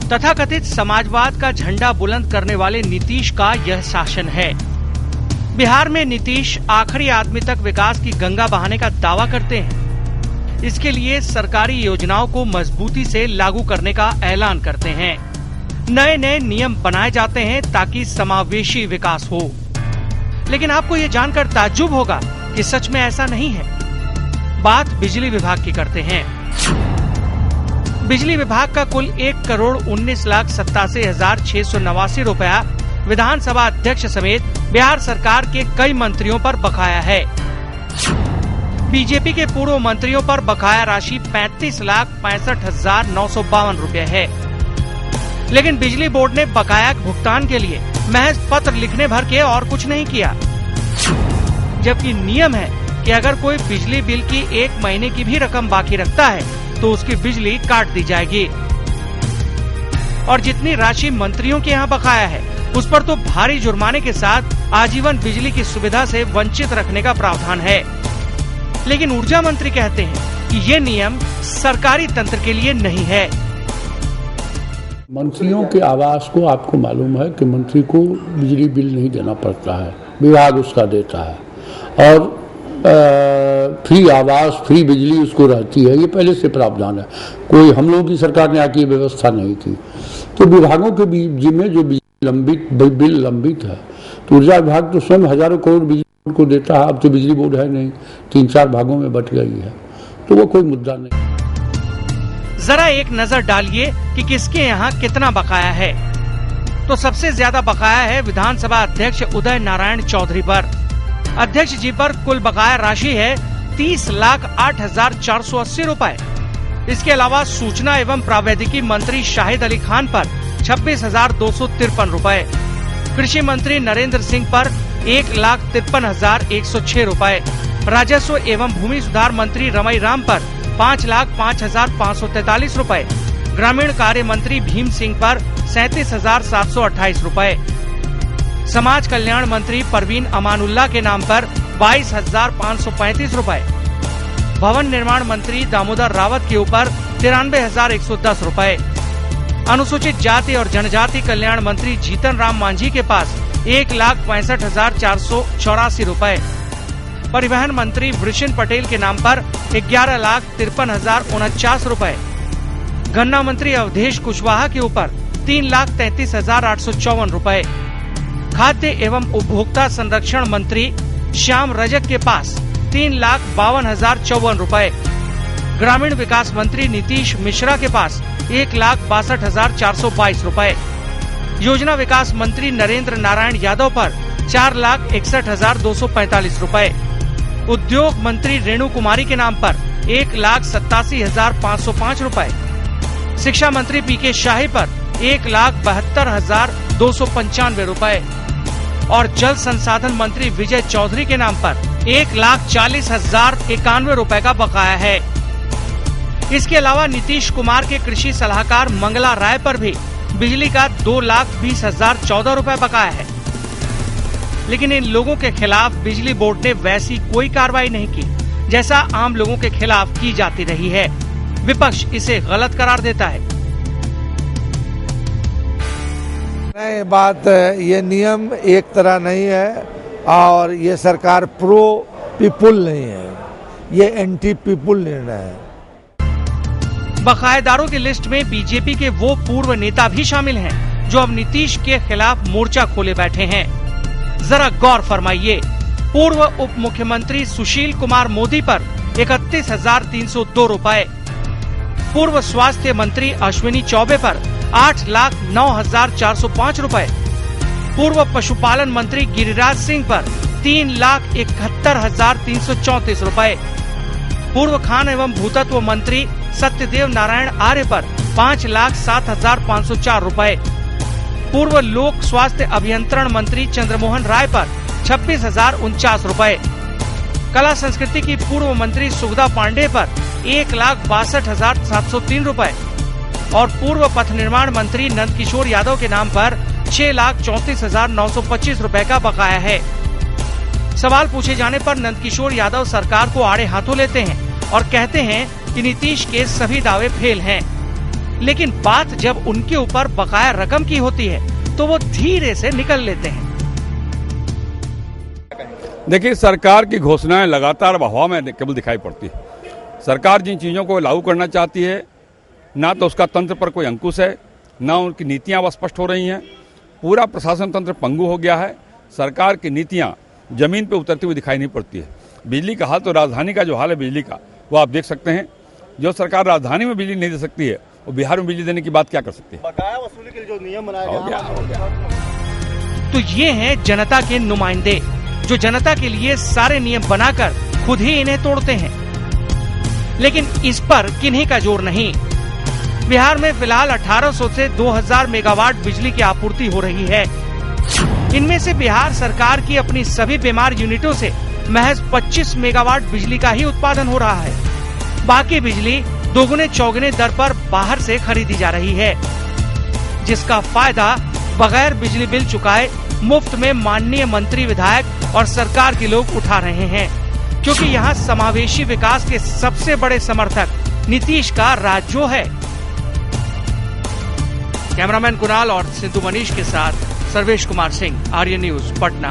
तथाकथित समाजवाद का झंडा बुलंद करने वाले नीतीश का यह शासन है। बिहार में नीतीश आखिरी आदमी तक विकास की गंगा बहाने का दावा करते हैं। इसके लिए सरकारी योजनाओं को मजबूती से लागू करने का ऐलान करते हैं। नए नए नियम बनाए जाते हैं ताकि समावेशी विकास हो। लेकिन आपको ये जानकर ताज्जुब होगा कि सच में ऐसा नहीं है। बात बिजली विभाग की करते हैं। बिजली विभाग का कुल 1,19,87,689 रुपया विधानसभा अध्यक्ष समेत बिहार सरकार के कई मंत्रियों पर बकाया है। बीजेपी के पूर्व मंत्रियों पर बकाया राशि 35,65,952 रुपए है। लेकिन बिजली बोर्ड ने बकाया भुगतान के लिए महज पत्र लिखने भर के और कुछ नहीं किया, जबकि नियम है कि अगर कोई बिजली बिल की 1 महीने की भी रकम बाकी रखता है तो उसकी बिजली काट दी जाएगी। और जितनी राशि मंत्रियों के यहाँ बकाया है उस पर तो भारी जुर्माने के साथ आजीवन बिजली की सुविधा से वंचित रखने का प्रावधान है। लेकिन ऊर्जा मंत्री कहते हैं कि ये नियम सरकारी तंत्र के लिए नहीं है। मंत्रियों के आवास को आपको मालूम है कि मंत्री को बिजली बिल नहीं देना पड़ता है, विभाग उसका देता है और फ्री आवास फ्री बिजली उसको रहती है। ये पहले से प्रावधान है, कोई हम लोगों की सरकार ने आके व्यवस्था नहीं की। तो विभागों के जिम्मे जो बिल लंबित है तो ऊर्जा विभाग तो स्वयं हजारों करोड़ बिजली बोर्ड को देता है। अब तो बिजली बोर्ड है नहीं, 3-4 भागों में बट गई है, तो वो कोई मुद्दा नहीं। जरा एक नजर डालिए कि किसके यहाँ कितना बकाया है। तो सबसे ज्यादा बकाया है विधानसभा अध्यक्ष उदय नारायण चौधरी पर। अध्यक्ष जी पर कुल बकाया राशि है 30,08,480 रुपए। इसके अलावा सूचना एवं प्रावैधिकी मंत्री शाहिद अली खान पर 26,253 रुपए, कृषि मंत्री नरेंद्र सिंह पर 1,53,106 रुपए, राजस्व एवं भूमि सुधार मंत्री रमई राम पर 5,05,543 रुपए, ग्रामीण कार्य मंत्री भीम सिंह पर 37,728 रुपए, समाज कल्याण मंत्री परवीन अमानुल्लाह के नाम पर 22,535 रुपए, भवन निर्माण मंत्री दामोदर रावत के ऊपर 93,110 रुपए, अनुसूचित जाति और जनजाति कल्याण मंत्री जीतन राम मांझी के पास 1,65,484 रुपए, परिवहन मंत्री वृषिण पटेल के नाम पर 11,53,049 रुपए, गन्ना मंत्री अवधेश कुशवाहा के ऊपर 3,33,854 रुपए, खाद्य एवं उपभोक्ता संरक्षण मंत्री श्याम रजक के पास 3,52,054 रुपए, ग्रामीण विकास मंत्री नीतीश मिश्रा के पास 1,62,422 रुपए, योजना विकास मंत्री नरेंद्र नारायण यादव पर 4,61,245 रुपए, उद्योग मंत्री रेणु कुमारी के नाम पर 1,87,505 रुपए, शिक्षा मंत्री पीके शाही पर 1,72,295 रुपए और जल संसाधन मंत्री विजय चौधरी के नाम पर 1,40,091 रुपए का बकाया है। इसके अलावा नीतीश कुमार के कृषि सलाहकार मंगला राय पर भी बिजली का 2,20,014 रुपए बकाया है। लेकिन इन लोगों के खिलाफ बिजली बोर्ड ने वैसी कोई कार्रवाई नहीं की जैसा आम लोगों के खिलाफ की जाती रही है। विपक्ष इसे गलत करार देता है। नहीं, बात ये नियम एक तरह नहीं है और ये सरकार प्रो पीपुल नहीं है, ये एंटी पीपुल निर्णय है। बकायेदारों की लिस्ट में बीजेपी के वो पूर्व नेता भी शामिल हैं जो अब नीतीश के खिलाफ मोर्चा खोले बैठे हैं। जरा गौर फरमाइए। पूर्व उप मुख्यमंत्री सुशील कुमार मोदी पर 31,302 रुपए, पूर्व स्वास्थ्य मंत्री अश्विनी चौबे पर 8,09,405 रुपए, पूर्व पशुपालन मंत्री गिरिराज सिंह पर 3,71,334 रुपए, पूर्व खान एवं भूतत्व मंत्री सत्यदेव नारायण आर्य पर 5,07,504 रुपए, पूर्व लोक स्वास्थ्य अभियंत्रण मंत्री चंद्रमोहन राय पर 26,049 रुपए, कला संस्कृति की पूर्व मंत्री सुगदा पांडे पर 1,62,703 रुपए और पूर्व पथ निर्माण मंत्री नंदकिशोर यादव के नाम पर 6,34,925 रुपए का बकाया है। सवाल पूछे जाने पर नंदकिशोर यादव सरकार को आड़े हाथों लेते हैं और कहते हैं कि नीतीश के सभी दावे फेल हैं। लेकिन बात जब उनके ऊपर बकाया रकम की होती है तो वो धीरे से निकल लेते हैं। देखिए, सरकार की घोषणाएं लगातार हवा में केवल दिखाई पड़ती है। सरकार जिन चीज़ों को लागू करना चाहती है, ना तो उसका तंत्र पर कोई अंकुश है, ना उनकी नीतियां अब स्पष्ट हो रही हैं। पूरा प्रशासन तंत्र पंगु हो गया है। सरकार की नीतियां जमीन पे उतरती हुई दिखाई नहीं पड़ती है। बिजली का हाल तो राजधानी का जो हाल है बिजली का, वो आप देख सकते हैं। जो सरकार राजधानी में बिजली नहीं दे सकती है, वो बिहार में बिजली देने की बात क्या कर सकती है? बकाया वसूली के लिए जो नियम बनाया हो गया। तो ये हैं जनता के नुमाइंदे, जो जनता के लिए सारे नियम बनाकर खुद ही इन्हें तोड़ते हैं। लेकिन इस पर किन्हीं का जोर नहीं। बिहार में फिलहाल 1800 से 2000 मेगावाट बिजली की आपूर्ति हो रही है। इनमें से बिहार सरकार की अपनी सभी बीमार यूनिटों से महज 25 मेगावाट बिजली का ही उत्पादन हो रहा है। बाकी बिजली दोगुने चौगुने दर पर बाहर से खरीदी जा रही है, जिसका फायदा बगैर बिजली बिल चुकाए मुफ्त में माननीय मंत्री, विधायक और सरकार के लोग उठा रहे हैं। क्योंकि यहाँ समावेशी विकास के सबसे बड़े समर्थक नीतीश का राज जो है। कैमरामैन कुणाल और सिंधु मनीष के साथ सर्वेश कुमार सिंह, आर्य न्यूज, पटना।